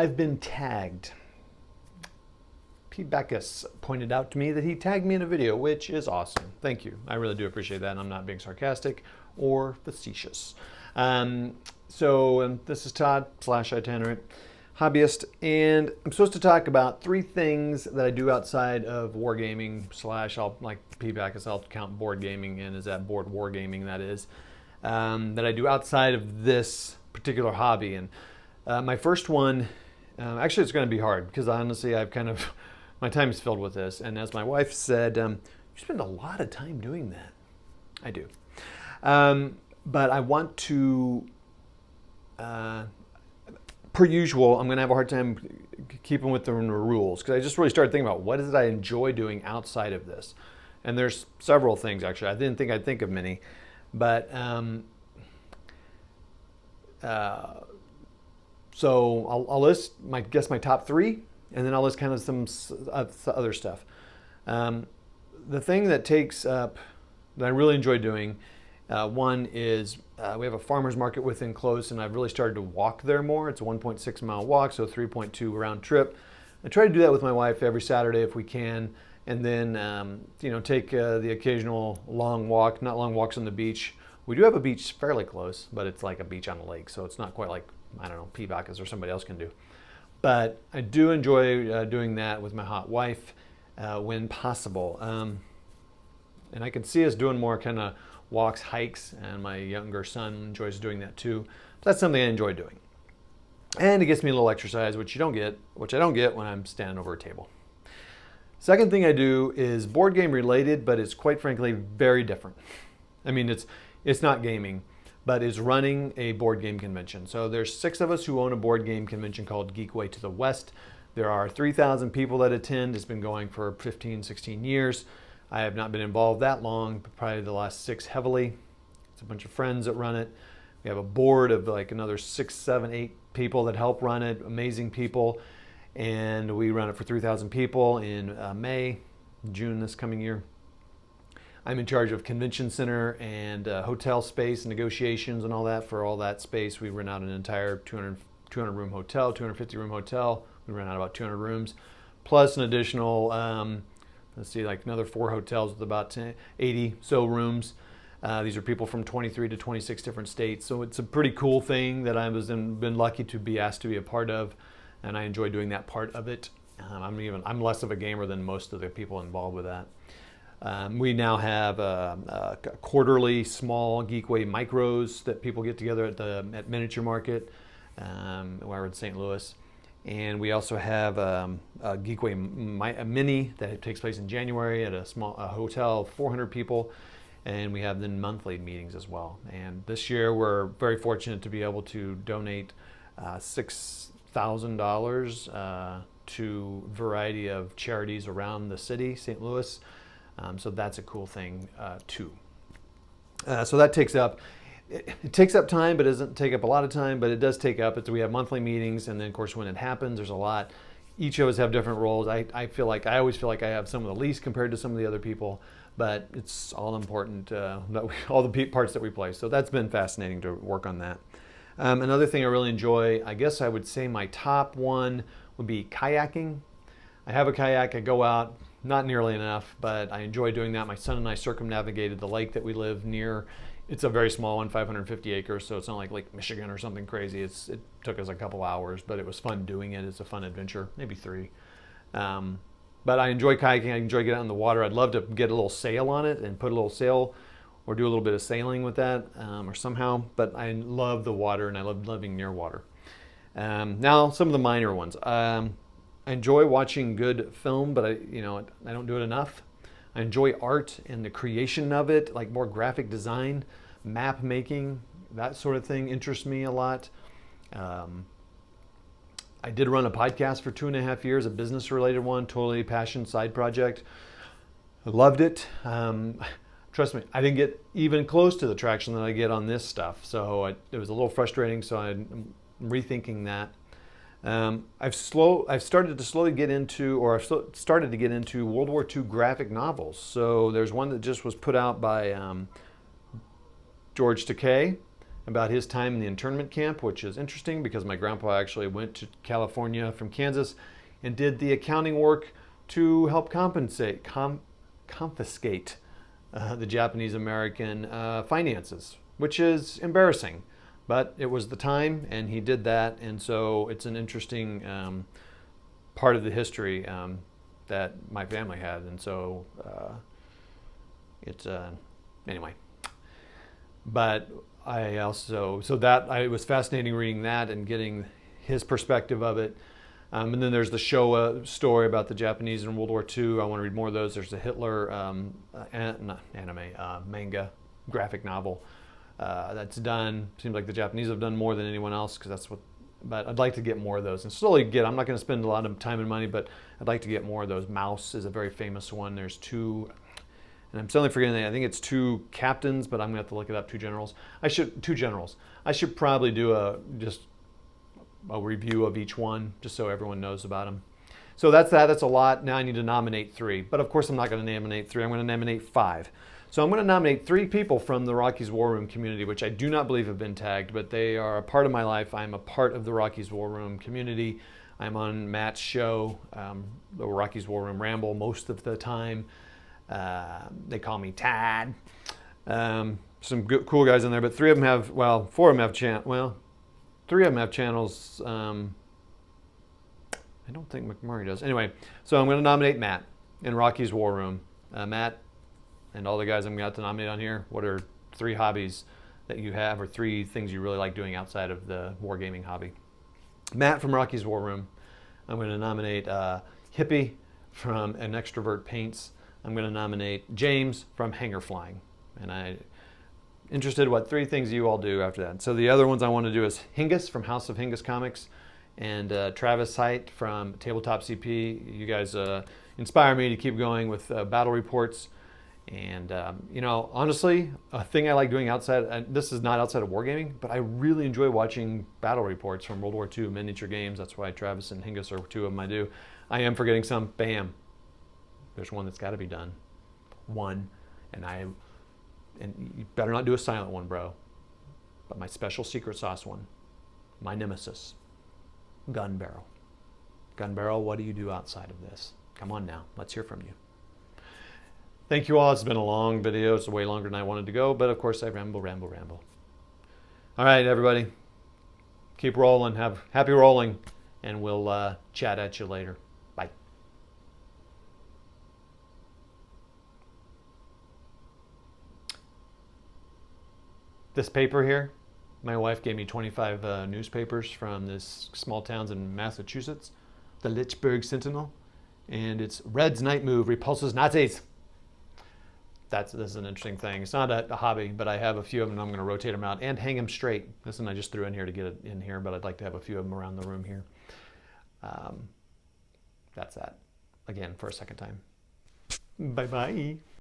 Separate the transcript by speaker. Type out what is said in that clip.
Speaker 1: I've been tagged. Pete Backus pointed out to me that he tagged me in a video, which is awesome. Thank you. I really do appreciate that, and I'm not being sarcastic or facetious. This is Todd / itinerant hobbyist, and I'm supposed to talk about 3 things that I do outside of wargaming / I'll like Pete Backus, I'll count board gaming in as that board wargaming, that is, that I do outside of this particular hobby. And my first one, actually it's going to be hard because honestly I've kind of my time is filled with this, and as my wife said, you spend a lot of time doing that. I do. But I want to, per usual, I'm going to have a hard time keeping with the rules, because I just really started thinking about what is it I enjoy doing outside of this. And there's several things, actually. I didn't think I'd think of many. But so I'll list my top 3, and then I'll list kind of some other stuff. The thing that takes up, that I really enjoy doing, one is we have a farmer's market within close, and I've really started to walk there more. It's a 1.6 mile walk, so 3.2 round trip. I try to do that with my wife every Saturday if we can, and then take the occasional long walk, not long walks on the beach. We do have a beach fairly close, but it's like a beach on a lake, so it's not quite like, I don't know, Pete Backus or somebody else can do. But I do enjoy doing that with my hot wife when possible. And I can see us doing more kind of walks, hikes, and my younger son enjoys doing that too. So that's something I enjoy doing. And it gets me a little exercise, which I don't get when I'm standing over a table. Second thing I do is board game related, but it's quite frankly very different. I mean, it's not gaming, but is running a board game convention. So there's 6 of us who own a board game convention called Geekway to the West. There are 3,000 people that attend. It's been going for 15, 16 years. I have not been involved that long, but probably the last 6 heavily. It's a bunch of friends that run it. We have a board of like another 6, 7, 8 people that help run it, amazing people. And we run it for 3,000 people in June this coming year. I'm in charge of convention center and hotel space and negotiations and all that. For all that space, we rent out an entire 200 room hotel, 250 room hotel. We rent out about 200 rooms, plus an additional, like another 4 hotels with about 80 so rooms. These are people from 23 to 26 different states. So it's a pretty cool thing that I've been lucky to be asked to be a part of, and I enjoy doing that part of it. I'm less of a gamer than most of the people involved with that. We now have a quarterly small Geekway micros that people get together at Miniature Market, where we're in St. Louis. And we also have a Geekway mini that takes place in January at a hotel of 400 people. And we have then monthly meetings as well. And this year we're very fortunate to be able to donate $6,000 to a variety of charities around the city, St. Louis. So that's a cool thing too. So that takes up, it takes up time, but it doesn't take up a lot of time, but it does take up. We have monthly meetings, and then of course when it happens, there's a lot. Each of us have different roles. I always feel like I have some of the least compared to some of the other people, but it's all important, all the parts that we play. So that's been fascinating to work on that. Another thing I really enjoy, I guess I would say my top one would be kayaking. I have a kayak, I go out, not nearly enough, but I enjoy doing that. My son and I circumnavigated the lake that we live near. It's a very small one, 550 acres, so it's not like Lake Michigan or something crazy. It took us a couple hours, but it was fun doing it. It's a fun adventure, maybe 3. But I enjoy kayaking. I enjoy getting out in the water. I'd love to get a little sail on it and put a little sail or do a little bit of sailing with that or somehow, but I love the water, and I love living near water. Now, some of the minor ones. I enjoy watching good film, but I don't do it enough. I enjoy art and the creation of it, like more graphic design, map making, that sort of thing interests me a lot. I did run a podcast for 2.5 years, a business related one, totally passion side project. I loved it. Trust me, I didn't get even close to the traction that I get on this stuff. So it was a little frustrating, so I'm rethinking that. I've started to slowly get into, or I've started to get into World War II graphic novels. So there's one that just was put out by George Takei, about his time in the internment camp, which is interesting because my grandpa actually went to California from Kansas and did the accounting work to help confiscate the Japanese American finances, which is embarrassing. But it was the time, and he did that, and so it's an interesting part of the history that my family had, and so it's anyway. But I also it was fascinating reading that and getting his perspective of it. And then there's the Showa story about the Japanese in World War II. I want to read more of those. There's the Hitler manga, graphic novel that's done. Seems like the Japanese have done more than anyone else because that's what. But I'd like to get more of those and slowly get. I'm not going to spend a lot of time and money, but I'd like to get more of those. Mouse is a very famous one. There's two, and I'm suddenly forgetting that. I think it's two captains, but I'm going to have to look it up. Two generals. Two generals. I should probably do just a review of each one, just so everyone knows about them. So that's that. That's a lot. Now I need to nominate 3. But of course I'm not going to nominate 3. I'm going to nominate 5. So I'm going to nominate 3 people from the Rockies War Room community, which I do not believe have been tagged, but they are a part of my life. I'm a part of the Rockies War Room community. I'm on Matt's show, the Rockies War Room Ramble, most of the time. They call me Tad. Some good, cool guys in there, but 4 of them have 3 of them have channels. I don't think McMurray does. Anyway, so I'm going to nominate Matt in Rocky's War Room. Matt and all the guys I'm going to nominate on here, what are 3 hobbies that you have or 3 things you really like doing outside of the wargaming hobby? Matt from Rocky's War Room. I'm going to nominate Hippie from An Extrovert Paints. I'm going to nominate James from Hanger Flying. And I'm interested what 3 things you all do after that. So the other ones I want to do is Hingus from House of Hingus Comics and Travis Height from Tabletop CP. You guys inspire me to keep going with battle reports. And honestly, a thing I like doing outside, this is not outside of wargaming, but I really enjoy watching battle reports from World War II miniature games. That's why Travis and Hingus are 2 of them I do. I am forgetting some. Bam. There's one that's got to be done. One. And you better not do a silent one, bro. But my special secret sauce one. My nemesis. Gun Barrel. Gun Barrel, what do you do outside of this? Come on now. Let's hear from you. Thank you all. It's been a long video. It's way longer than I wanted to go, but of course I ramble. All right, everybody. Keep rolling. Have happy rolling, and we'll chat at you later. Bye. This paper here, my wife gave me 25 newspapers from this small towns in Massachusetts, the Litchburg Sentinel, and it's Red's night move repulses Nazis. This is an interesting thing. It's not a hobby, but I have a few of them, and I'm going to rotate them out and hang them straight. This one I just threw in here to get it in here, but I'd like to have a few of them around the room here. That's that. Again, for a second time. Bye-bye.